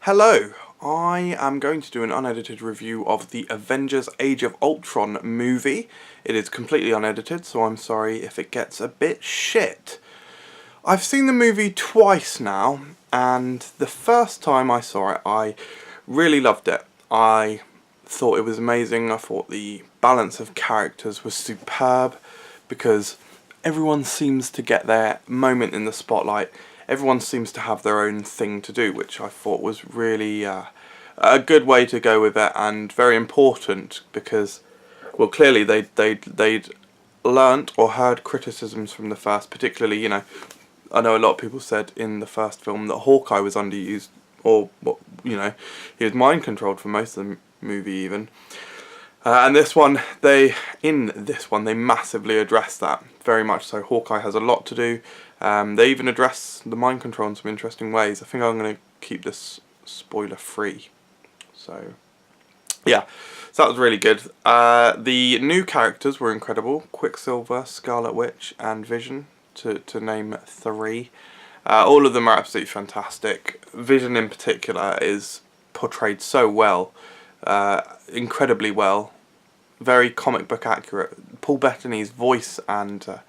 Hello, I am going to do an unedited review of the Avengers Age of Ultron movie. It is completely unedited, so I'm sorry if it gets a bit shit. I've seen the movie twice now, and the first time I saw it, I really loved it. I thought it was amazing. I thought the balance of characters was superb, because everyone seems to get their moment in the spotlight. Everyone seems to have their own thing to do, which I thought was really a good way to go with it, and very important because, well, clearly they'd learnt or heard criticisms from the first. Particularly, I know a lot of people said in the first film that Hawkeye was underused, or he was mind controlled for most of the movie even. And in this one, they massively address that. Very much so. Hawkeye has a lot to do. They even address the mind control in some interesting ways. I think I'm going to keep this spoiler free. So, yeah. So that was really good. The new characters were incredible. Quicksilver, Scarlet Witch, and Vision, to name three. All of them are absolutely fantastic. Vision in particular is portrayed so well. Incredibly well, very comic book accurate. Paul Bettany's voice and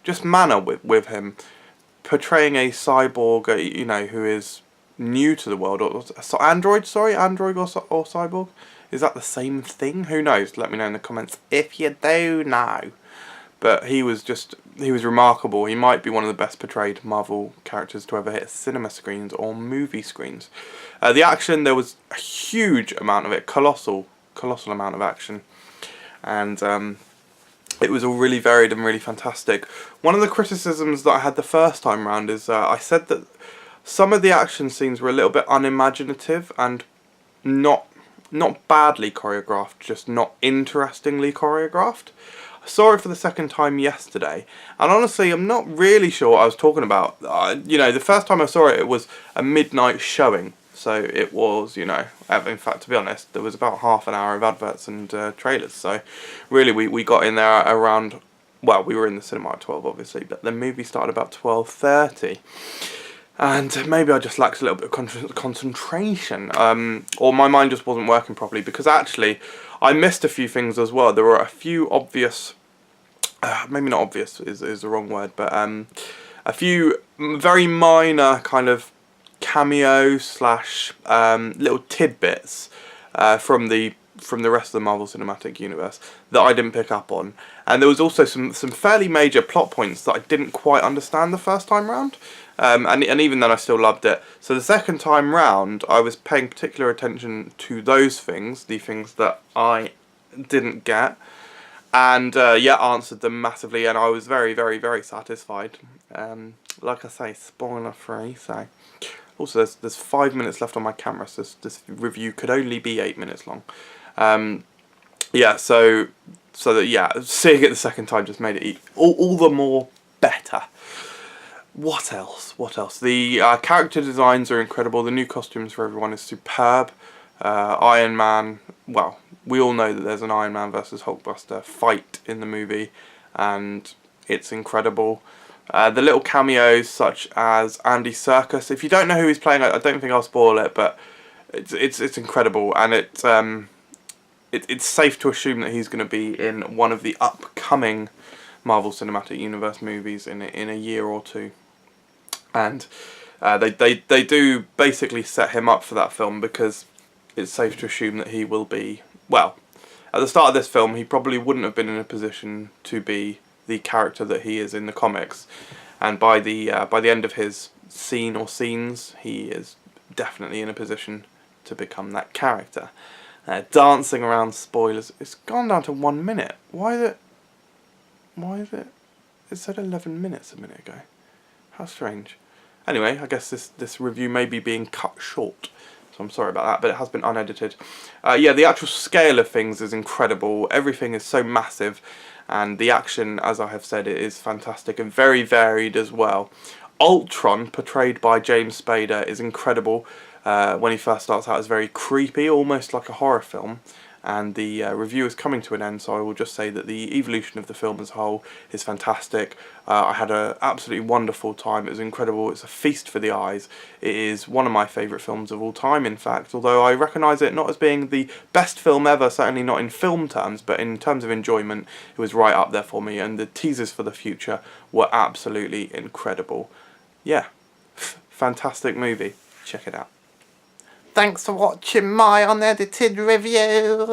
just manner with him, portraying a cyborg, who is new to the world, or android or cyborg. Is that the same thing? Who knows? Let me know in the comments if you do know. But he was remarkable. He might be one of the best portrayed Marvel characters to ever hit cinema screens or movie screens. The action, there was a huge amount of it, colossal amount of action, and it was all really varied and really fantastic. One of the criticisms that I had the first time round is I said that some of the action scenes were a little bit unimaginative and not badly choreographed, just not interestingly choreographed. I saw it for the second time yesterday, and honestly, I'm not really sure what I was talking about. The first time I saw it, it was a midnight showing, so it was, in fact, to be honest, there was about half an hour of adverts and trailers, so really we got in there around, well, we were in the cinema at 12, obviously, but the movie started about 12:30. And maybe I just lacked a little bit of concentration, or my mind just wasn't working properly, because actually I missed a few things as well. There were a few obvious, maybe not obvious is the wrong word, but a few very minor kind of cameo slash little tidbits from the rest of the Marvel Cinematic Universe that I didn't pick up on. And there was also some fairly major plot points that I didn't quite understand the first time round. And even then I still loved it. So the second time round, I was paying particular attention to those things, the things that I didn't get, and answered them massively, and I was very, very, very satisfied. Like I say, spoiler free. So also there's 5 minutes left on my camera, so this review could only be 8 minutes long. Seeing it the second time just made it all the more better. What else? The character designs are incredible. The new costumes for everyone is superb. Iron Man, well, we all know that there's an Iron Man versus Hulkbuster fight in the movie, and it's incredible. The little cameos such as Andy Serkis. If you don't know who he's playing, I don't think I'll spoil it, but it's incredible, and it's safe to assume that he's going to be in one of the upcoming Marvel Cinematic Universe movies in a year or two. And they do basically set him up for that film, because it's safe to assume that he will be, well, at the start of this film he probably wouldn't have been in a position to be the character that he is in the comics, and by the end of his scene or scenes, he is definitely in a position to become that character. Dancing around spoilers, it's gone down to 1 minute. Why is it? It said 11 minutes a minute ago. How strange. Anyway, I guess this review may be being cut short, so I'm sorry about that, but it has been unedited. The actual scale of things is incredible. Everything is so massive, and the action, as I have said, it is fantastic and very varied as well. Ultron, portrayed by James Spader, is incredible. When he first starts out, it's very creepy, almost like a horror film. and the review is coming to an end, so I will just say that the evolution of the film as a whole is fantastic. I had an absolutely wonderful time. It was incredible. It's a feast for the eyes. It is one of my favourite films of all time, in fact, although I recognise it not as being the best film ever, certainly not in film terms, but in terms of enjoyment, it was right up there for me, and the teasers for the future were absolutely incredible. Yeah, fantastic movie. Check it out. Thanks for watching my unedited review.